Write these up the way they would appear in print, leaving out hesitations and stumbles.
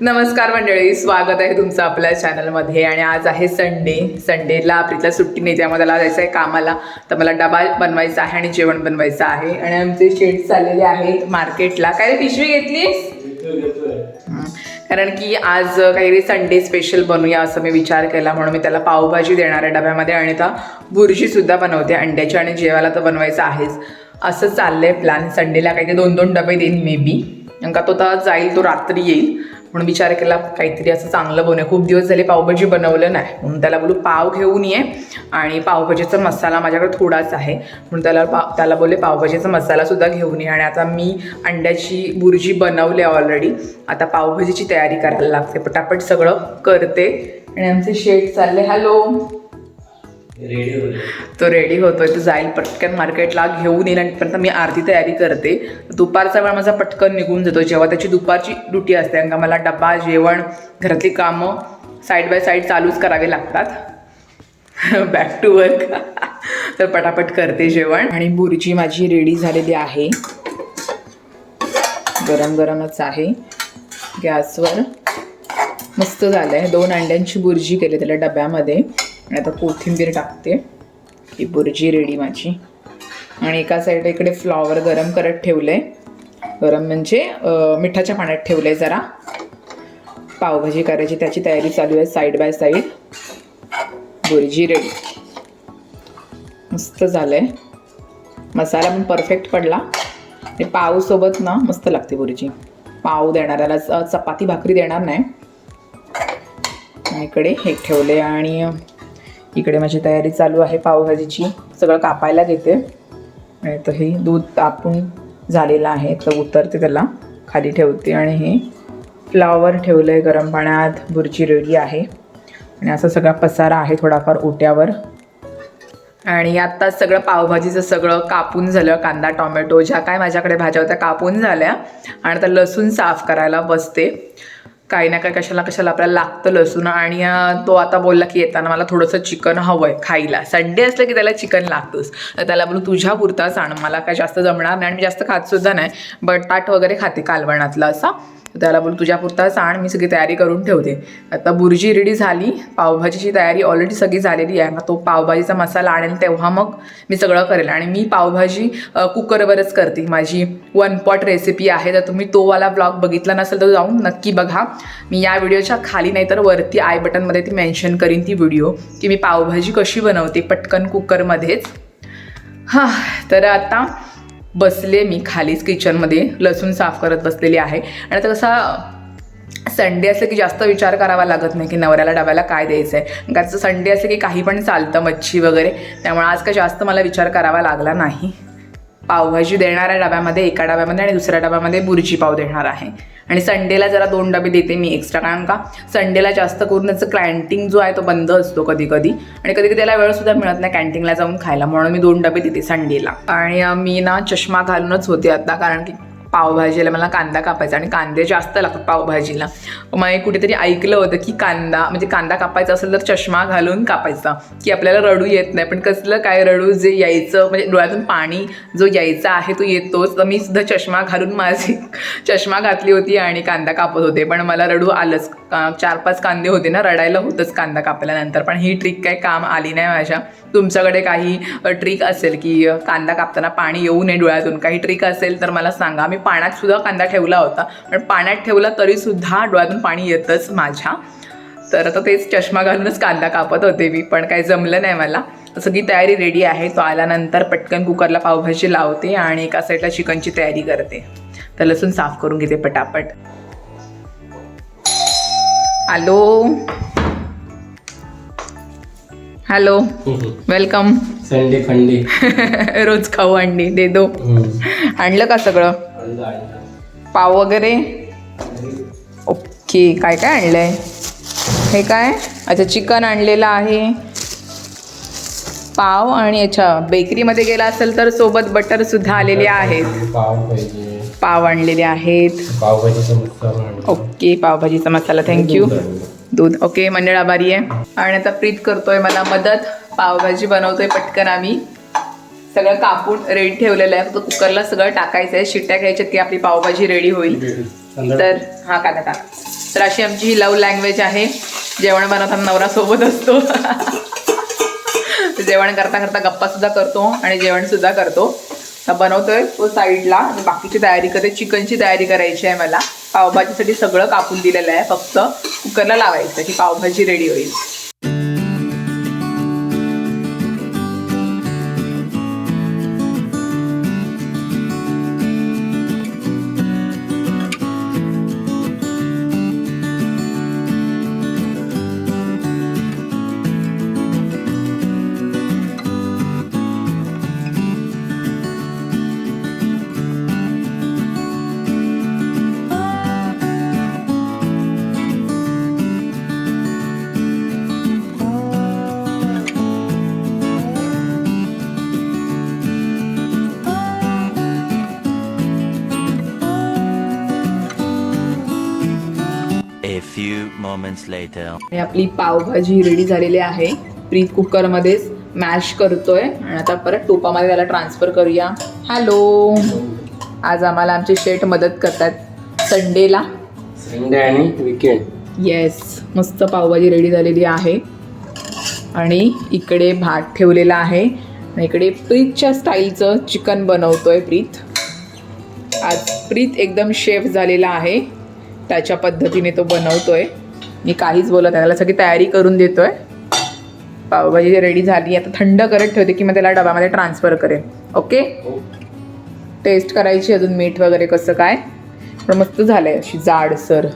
नमस्कार मंडळी, स्वागत आहे तुमचं आपल्या चॅनलमध्ये. आणि आज आहे संडेला प्रीतला सुट्टी नाही, त्यामुळे त्याला जायचं आहे कामाला. तर मला डबा बनवायचा आहे आणि जेवण बनवायचं आहे. आणि आमचे शेट चाललेले आहेत मार्केटला. काय रे पिशवी घेतलीस? कारण की आज काहीतरी संडे स्पेशल बनवूया असं मी विचार केला, म्हणून मी त्याला पावभाजी देणार आहे डब्यामध्ये. आणि आता बुर्जीसुद्धा बनवते अंड्याची, आणि जेवायला तर बनवायचं आहेच. असं चाललंय प्लॅन. संडेला काहीतरी 2-2 डबे देईन मे बी, कारण का तो आता जाईल, तो रात्री येईल. म्हणून विचार केला काहीतरी असं चांगलं बनवूया. खूप दिवस झाले पावभाजी बनवलं नाही, म्हणून त्याला बोलू पाव घेऊन ये. आणि पावभाजीचा मसाला माझ्याकडे थोडाच आहे, म्हणून त्याला बोलले पावभाजीचा मसालासुद्धा घेऊन ये. आणि आता मी अंड्याची बुर्जी बनवली ऑलरेडी. आता पावभाजीची तयारी करायला लागते, पटापट सगळं करते. आणि आमचे शेट चालले. हॅलो, तो रेडी होतोय, तो जाईल पटकन मार्केटला, घेऊन येईल. आणि मी अर्धी तयारी करते. दुपारचा वेळ माझा पटकन निघून जातो, जेव्हा त्याची दुपारची ड्युटी असते. कारण का मला डबा, जेवण, घरातली कामं साईड बाय साईड चालूच करावे लागतात. Back to work. तर पटापट करते जेवण. आणि बुर्जी माझी रेडी झालेली आहे, गरम गरमच आहे गॅसवर. मस्त झालं आहे. 2 अंड्यांची बुर्जी केली त्याला डब्यामध्ये. आणि आता कोथिंबीर टाकते. ही बुर्जी रेडी माझी. आणि एका साईड इकडे फ्लॉवर गरम करत ठेवले. गरम म्हणजे मिठाच्या पाण्यात ठेवले जरा. पावभाजी करायची त्याची तयारी चालू आहे side by side. Bhurji ready. मस्त झालंय. मसाला पण परफेक्ट पडला. आणि पावसोबत ना मस्त लागते बुर्जी. पाव देणार, त्याला चपाती भाकरी देणार नाही. इकडे हे ठेवले. आणि इकडे माझी तयारी चालू आहे पावभाजीची. सगळं कापायला घेते. आणि तर हे दूध तापून झालेलं आहे, तर उतरते त्याला खाली ठेवते. आणि हे फ्लॉवर ठेवलं आहे गरम पाण्यात. बुर्जी रेडी आहे. आणि असं सगळा पसारा आहे थोडाफार ओट्यावर. आणि आत्ता सगळं पावभाजीचं सगळं कापून झालं. कांदा, टोमॅटो, ज्या काय माझ्याकडे भाज्या होत्या कापून झाल्या. आणि आता लसूण साफ करायला बसते. काही ना काही कशाला आपल्याला लागतं लसूण. आणि तो आता बोलला की येताना मला थोडंसं चिकन हवं आहे खायला. संडे असलं की त्याला चिकन लागतंच. तर त्याला बोलू तुझ्या पुरताच आण, मला काय जास्त जमणार नाही. आणि मी जास्त खातसुद्धा नाही, बटाट वगैरे खाते कालवणातलं असा. त्याला बोलू तुझ्या पुरताच आण, मी सगळी तयारी करून ठेवते. आता बुर्जी रेडी झाली. पावभाजीची तयारी ऑलरेडी सगळी झालेली आहे. मग तो पावभाजीचा मसाला आणेल तेव्हा मग मी सगळं करेल. आणि मी पावभाजी कुकरवरच करते. माझी 1 पॉट रेसिपी आहे, तर तुम्ही तो वाला ब्लॉग बघितला नसेल तर जाऊन नक्की बघा. मी या व्हिडिओच्या खाली नाही तर वरती आय बटनमध्ये ती मेन्शन करीन ती व्हिडिओ, की मी पावभाजी कशी बनवते पटकन कुकरमध्येच. हां, तर आता बसले मी खालीच किचनमध्ये, लसूण साफ करत बसलेली आहे. आणि आता कसा संडे असलं की जास्त विचार करावा लागत नाही की नवऱ्याला डब्याला काय द्यायचं आहे. कारण संडे असलं की काही पण चालतं, मच्छी वगैरे. त्यामुळे आज काय जास्त मला विचार करावा लागला नाही. पावभाजी देणार आहे डब्यामध्ये, एका डब्यामध्ये, आणि दुसऱ्या डब्यामध्ये बुर्जी पाव देणार आहे. आणि संडेला जरा 2 डबे देते मी एक्स्ट्रा, कारण का संडेला जास्त करून त्याचं कॅन्टीन जो आहे तो बंद असतो कधी कधी. आणि कधी कधी त्याला वेळसुद्धा मिळत नाही कॅन्टीनला जाऊन खायला, म्हणून मी 2 डबे देते संडेला. आणि मी ना चष्मा घालूनच होते आता, कारण की पावभाजीला मला कांदा कापायचा, आणि कांदे जास्त लागतात पावभाजीला. मग कुठेतरी ऐकलं होतं की कांदा कापायचा असेल तर चष्मा घालून कापायचा, की आपल्याला रडू येत नाही. पण कसलं काय रडू, जे यायचं म्हणजे डोळ्यातून पाणी जो यायचा आहे तो येतोच. तर मी सुद्धा चष्मा घालून माझी चष्मा घातली होती आणि कांदा कापत होते, पण मला रडू आलंच. 4-5 कांदे होते ना, रडायला होतंच कांदा कापल्यानंतर. पण ही ट्रिक काही काम आली नाही माझ्या. तुमच्याकडे काही ट्रिक असेल की कांदा कापताना पाणी येऊ नये डोळ्यातून, काही ट्रिक असेल तर मला सांगा. मी पाण्यात सुद्धा कांदा ठेवला होता, पण पाण्यात ठेवला तरीसुद्धा डोळ्यातून पाणी येतंच माझ्या. तर आता तेच चष्मा घालूनच कांदा कापत होते मी, पण काही जमलं नाही मला. सगळी तयारी रेडी आहे. तो आल्यानंतर पटकन कुकरला पावभाजी लावते आणि एका साईडला चिकनची तयारी करते. तर लसूण साफ करून घेते पटापट. Hello, welcome. संडे फंडे रोज खाऊ अंडी दे दो. आणलं का सगळं? पाव वगैरे ओके. काय काय आणलंय? हे काय? अच्छा, चिकन आणलेलं आहे, पाव. आणि अच्छा, बेकरीमध्ये गेला असेल तर सोबत बटर सुद्धा आलेले आहेत. पाव आणलेले आहेत. ओके, पावभाजीचा मसाला. थँक्यू. दूध ओके. मंडळ आभारी आहे. आणि आता प्रीत करतोय मला मदत. पावभाजी बनवतोय पटकन. आम्ही सगळं कापून रेडी ठेवलेलं आहे, फक्त कुकरला सगळं टाकायचं आहे. शिट्ट्या घ्यायच्यात की आपली पावभाजी रेडी होईल. तर हा कांदा टाका. तर अशी आमची ही लव्ह लँग्वेज आहे. जेवण बनवताना नवरा सोबत असतो. जेवण करता करता गप्पा सुद्धा करतो आणि जेवण सुद्धा करतो. तर बनवतोय तो साईडला आणि बाकीची तयारी करते. चिकनची तयारी करायची आहे मला. पावभाजीसाठी सगळं कापून दिलेलं आहे, फक्त कुकरला लावायचं की पावभाजी रेडी होईल. A few moments later. आणि आपली पावभाजी रेडी झालेली आहे. प्रीत कुकरमध्येच मॅश करतोय आणि आता परत टोपामध्ये त्याला ट्रान्सफर करूया. हॅलो, आज आम्हाला आमचे शेट मदत करतात संडेला. संडे आणि वीकेंड. येस, मस्त पावभाजी रेडी झालेली आहे. आणि इकडे भात ठेवलेला आहे आणि इकडे प्रीतच्या स्टाईलचं चिकन बनवतोय प्रीत. आज प्रीत एकदम शेफ झालेला आहे, त्याच्या पद्धतीने तो बनवतोय. मी काहीच बोलत नाही, त्याला सगळी तयारी करून देतोय. पावभाजी रेडी झाली, आता थंड करत ठेवते की मग त्याला डब्यामध्ये ट्रान्सफर करेन. ओके, टेस्ट करायची अजून मीठ वगैरे कसं काय. पण मस्त झालंय, अशी जाडसर.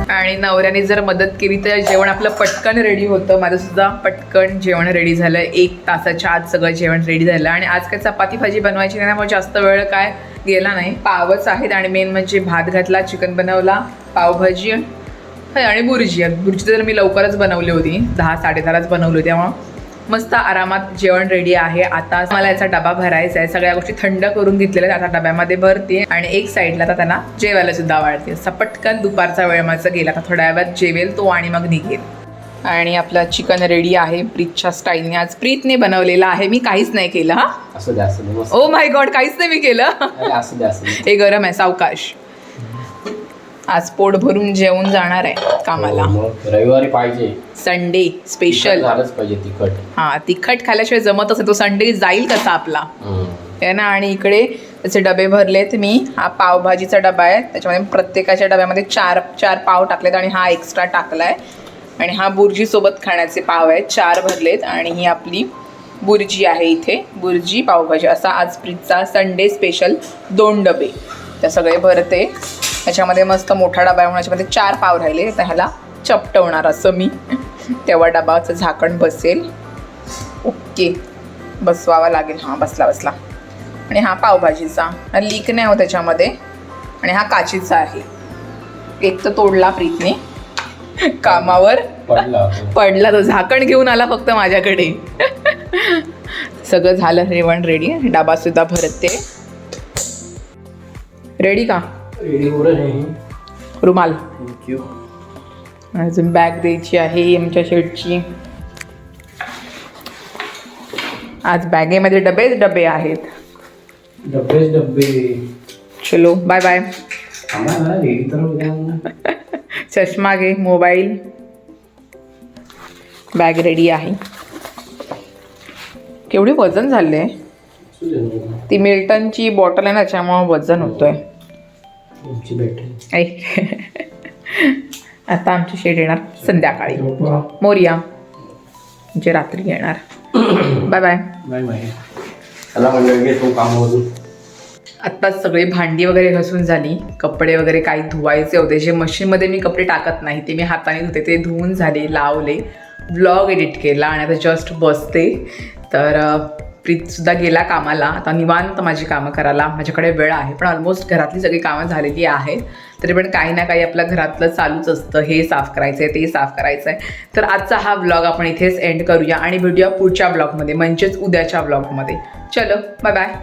आणि नवऱ्याने जर मदत केली तर जेवण आपलं पटकन रेडी होतं. माझं सुद्धा पटकन जेवण रेडी झालं. 1 तासाच्या आत सगळं जेवण रेडी झालं. आणि आज काय चपाती भाजी बनवायची नाही, त्यामुळे जास्त वेळ काय गेला नाही. पावच आहेत आणि मेन म्हणजे भात घातला, चिकन बनवला, पावभाजी आणि बुर्जी. बुर्जी तर मी लवकरच बनवली होती, 10-10:30लाच बनवली होती. त्यामुळं मस्त आरामात जेवण रेडी आहे. आता मला याचा डबा भरायचा आहे. सगळ्या गोष्टी थंड करून घेतलेल्या आहेत, आता डब्यामध्ये भरते आणि एक साईडला आता त्यांना जेवायला सुद्धा वाढते. असा पटकन दुपारचा वेळ माझा गेला. आता थोड्या वेळात जेवेल तो आणि मग निघेल. आणि आपला चिकन रेडी आहे प्रीतच्या स्टाईलने. आज प्रीतने बनवलेला आहे, मी काहीच नाही केलं. हा, असू द्या असू द्या. ओ माय गॉड, काहीच नाही मी केलं. असू द्या असू द्या. हे गरम आहे, सावकाश. आज पोट भरून जेवून जाणार आहे कामाला. रविवारी पाहिजे, संडे स्पेशल झालंच पाहिजे तिखट. हा, तिखट खाल्ल्याशिवाय जमतच नाही. तो संडे जाईल कसा आपला, आहे ना. आणि इकडे त्याचे डबे भरलेत मी. हा पावभाजीचा डबा आहे, त्याच्यामध्ये प्रत्येकाच्या डब्यामध्ये 4 पाव टाकलेत आणि हा एक्स्ट्रा टाकलाय. आणि हा बुर्जी सोबत खाण्याचे पाव आहेत, 4 भरलेत. आणि ही आपली बुर्जी आहे इथे, बुर्जी पावभाजी. असा आज प्रीतचा संडे स्पेशल 2 डबे त्या सगळे भरते. त्याच्यामध्ये मस्त मोठा डबा आहे म्हणून याच्यामध्ये 4 पाव राहिले, तर ह्याला चपटवणार असं मी. तेव्हा डबाचं झाकण बसेल. ओके, बसवावा लागेल. हां, बसला. आणि हा पावभाजीचा लीक नाही हो त्याच्यामध्ये. आणि हा काचीचा आहे. एक तर तोडला प्रीतने कामावर, पडला तो. झाकण घेऊन आला फक्त माझ्याकडे. सगळं झालं, जेवण रेडी. डबा सुद्धा भरते. रेडी का? रेडी रुमाल. थँक्यू. अजून बॅग द्यायची आहे आमच्या शेटची. आज बॅगेमध्ये डबे आहेत. डबे. चलो, बाय बाय. रेडी तर चष्मा घे, मोबाईल. बॅग रेडी आहे. केवढी वजन झाले. ती मिल्टनची बॉटल आहे ना, त्याच्यामुळे वजन होतोय. आता आमची शेड येणार संध्याकाळी. मोरिया म्हणजे रात्री येणार. Bye bye. Bye bye. चला मंडळी, तो कामावरून. आत्ताच सगळी भांडी वगैरे घासून झाली. कपडे वगैरे काही धुवायचे होते, जे मशीनमध्ये मी कपडे टाकत नाही ते मी हाताने धुते, ते धुवून झाले, लावले, व्लॉग एडिट केला आणि आता जस्ट बसते. तर प्रीतसुद्धा गेला कामाला. आता निवांत माझी कामं करायला माझ्याकडे वेळ आहे, पण ऑलमोस्ट घरातली सगळी कामं झालेली आहेत. तरी पण काही ना काही आपल्या घरातलं चालूच असतं, हे साफ करायचं आहे, ते साफ करायचं आहे. तर आजचा हा व्लॉग आपण इथेच एंड करूया आणि भेटूया पुढच्या ब्लॉगमध्ये, म्हणजेच उद्याच्या ब्लॉगमध्ये. चलो बाय बाय.